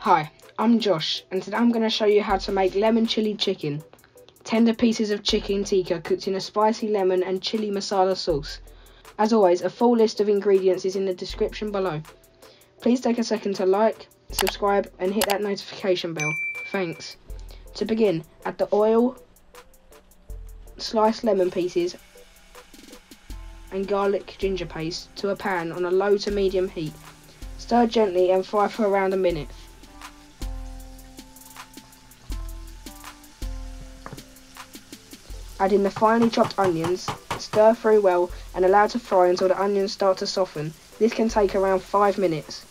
Hi, I'm Josh, and today I'm going to show you how to make lemon chili chicken. Tender pieces of chicken tikka cooked in a spicy lemon and chili masala sauce. As always, a full list of ingredients is in the description below. Please take a second to like, subscribe and hit that notification bell. Thanks. To begin, add the oil, sliced lemon pieces and garlic ginger paste to a pan on a low to medium heat. Stir gently and fry for around a minute. Add in the finely chopped onions, stir through well and allow to fry until the onions start to soften. This can take around 5 minutes.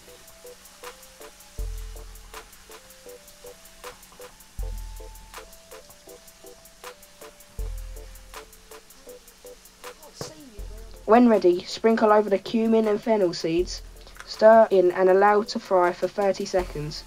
When ready, sprinkle over the cumin and fennel seeds, stir in and allow to fry for 30 seconds.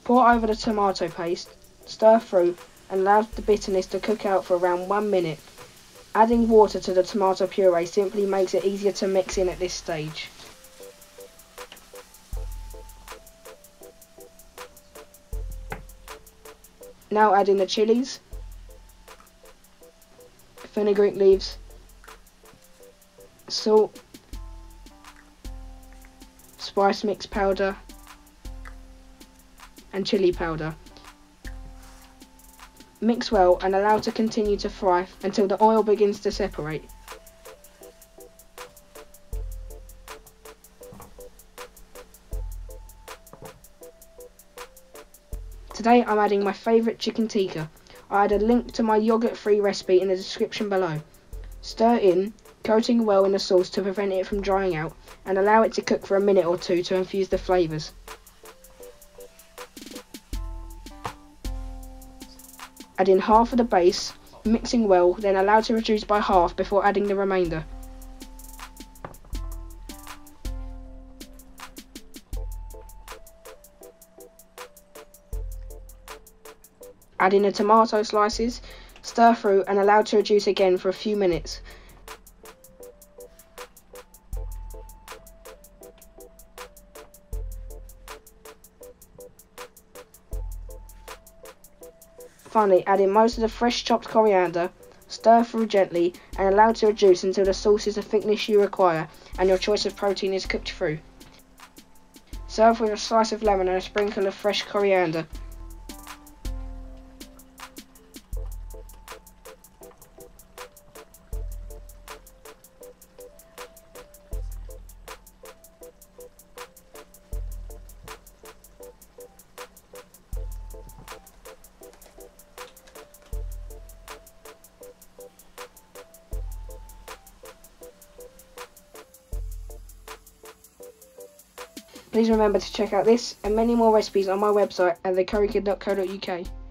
Pour over the tomato paste, stir through and allow the bitterness to cook out for around 1 minute. Adding water to the tomato puree simply makes it easier to mix in at this stage. Now add in the chilies, fenugreek leaves, salt, spice mix powder and chili powder. Mix well and allow to continue to fry until the oil begins to separate. Today I'm adding my favourite chicken tikka. I add a link to my yogurt-free recipe in the description below. Stir in, coating well in the sauce to prevent it from drying out, and allow it to cook for a minute or two to infuse the flavours. Add in half of the base, mixing well, then allow to reduce by half before adding the remainder. Add in the tomato slices, stir through and allow to reduce again for a few minutes. Finally, add in most of the fresh chopped coriander, stir through gently and allow to reduce until the sauce is the thickness you require and your choice of protein is cooked through. Serve with a slice of lemon and a sprinkle of fresh coriander. Please remember to check out this and many more recipes on my website at thecurrykid.co.uk.